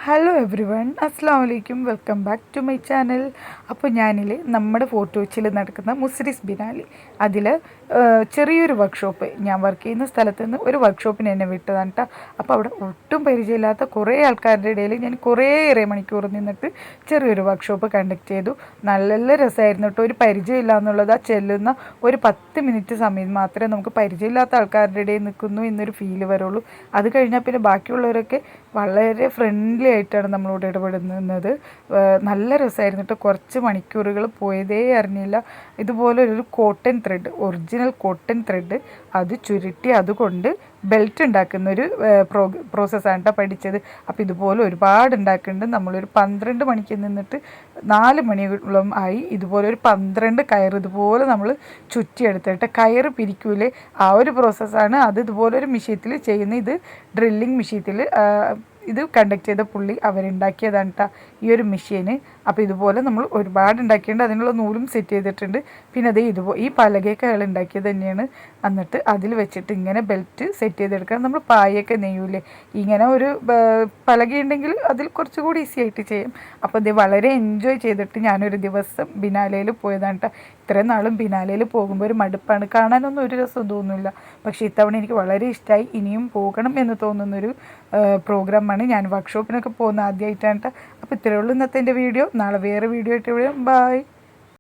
Hello every one, അസ്സാം വലൈക്കും. Welcome back to my channel. അപ്പോൾ നമ്മുടെ ഫോർട്ട് കൊച്ചിയിൽ നടക്കുന്ന മുസ്രിസ് ബിനാലി അതിൽ ചെറിയൊരു വർക്ക്ഷോപ്പ്, ഞാൻ വർക്ക് ചെയ്യുന്ന സ്ഥലത്ത് നിന്ന് ഒരു വർക്ക്ഷോപ്പിന് എന്നെ വിട്ടതാണ് കേട്ടോ. അപ്പോൾ അവിടെ ഒട്ടും പരിചയമില്ലാത്ത കുറേ ആൾക്കാരുടെ ഇടയിൽ ഞാൻ കുറേയേറെ മണിക്കൂർ നിന്നിട്ട് ചെറിയൊരു വർക്ക്ഷോപ്പ് കണ്ടക്ട് ചെയ്തു. നല്ല രസമായിരുന്നു കേട്ടോ. ഒരു പരിചയമില്ല എന്നുള്ളത്, ആ ചെല്ലുന്ന ഒരു 10 മിനിറ്റ് സമയം മാത്രമേ നമുക്ക് പരിചയമില്ലാത്ത ആൾക്കാരുടെ ഇടയിൽ നിൽക്കുന്നു എന്നൊരു ഫീല് വരുള്ളൂ. അത് കഴിഞ്ഞാൽ പിന്നെ ബാക്കിയുള്ളവരൊക്കെ വളരെ ഫ്രണ്ട്ലി ആയിട്ടാണ് നമ്മളോട് ഇടപെടുന്നത്. നല്ല രസമായിരുന്നു കേട്ടോ. കുറച്ച് മണിക്കൂറുകൾ പോയതേ അറിഞ്ഞില്ല. ഇതുപോലെ ഒരു cotton thread, original cotton thread അത് ചുരുട്ടി അതുകൊണ്ട് ബെൽറ്റ് ഉണ്ടാക്കുന്നൊരു പ്രോസസ്സാണ് കേട്ടോ പഠിച്ചത്. അപ്പോൾ ഇതുപോലെ ഒരുപാട് ഉണ്ടാക്കുന്നുണ്ട്. നമ്മളൊരു 12 മണിക്ക് നിന്നിട്ട് 4 മണിയോളം ആയി. ഇതുപോലെ ഒരു 12 കയർ ഇതുപോലെ നമ്മൾ ചുറ്റിയെടുത്തിട്ട് കയറ് പിരിക്കൂലേ, ആ ഒരു പ്രോസസ്സാണ്. അത് ഇതുപോലെ ഒരു മെഷീനിൽ ചെയ്യുന്ന, ഇത് ഡ്രില്ലിങ് മെഷീനിൽ ഇത് കണ്ടക്ട് ചെയ്ത പുള്ളി അവരുണ്ടാക്കിയതാണ് കേട്ടോ ഈ ഒരു മെഷീന്. അപ്പോൾ ഇതുപോലെ നമ്മൾ ഒരുപാട് ഉണ്ടാക്കിയിട്ടുണ്ട്. അതിനുള്ള നൂലും സെറ്റ് ചെയ്തിട്ടുണ്ട്. പിന്നെ അത് ഈ പലകയൊക്കെ അയാൾ ഉണ്ടാക്കിയത് തന്നെയാണ്. എന്നിട്ട് അതിൽ വെച്ചിട്ട് ഇങ്ങനെ ബെൽറ്റ് സെറ്റ് ചെയ്തെടുക്കണം. നമ്മൾ പായൊക്കെ നെയ്യൂലേ, ഇങ്ങനെ ഒരു പലകയുണ്ടെങ്കിൽ അതിൽ കുറച്ചുകൂടി ഈസി ആയിട്ട് ചെയ്യും. അപ്പോൾ ഇത് വളരെ എൻജോയ് ചെയ്തിട്ട് ഞാനൊരു ദിവസം ബിനാലയിൽ പോയതാണ് കേട്ടോ. ഇത്രയും നാളും ബിനാലയിൽ പോകുമ്പോൾ ഒരു മടുപ്പാണ്, കാണാനൊന്നും ഒരു രസം തോന്നുന്നില്ല. പക്ഷേ ഇത്തവണ എനിക്ക് വളരെ ഇഷ്ടമായി. ഇനിയും പോകണം എന്ന് തോന്നുന്നൊരു പ്രോഗ്രാമാണ്. ഞാൻ വർക്ക്ഷോപ്പിനൊക്കെ പോകുന്ന ആദ്യമായിട്ടാണ് കേട്ടോ. അപ്പോൾ ഇത്രയേ ഉള്ളൂ ഇന്നത്തെ എൻ്റെ വീഡിയോ. നാളെ വേറെ വീഡിയോ ആയിട്ട് വിടാം. ബൈ.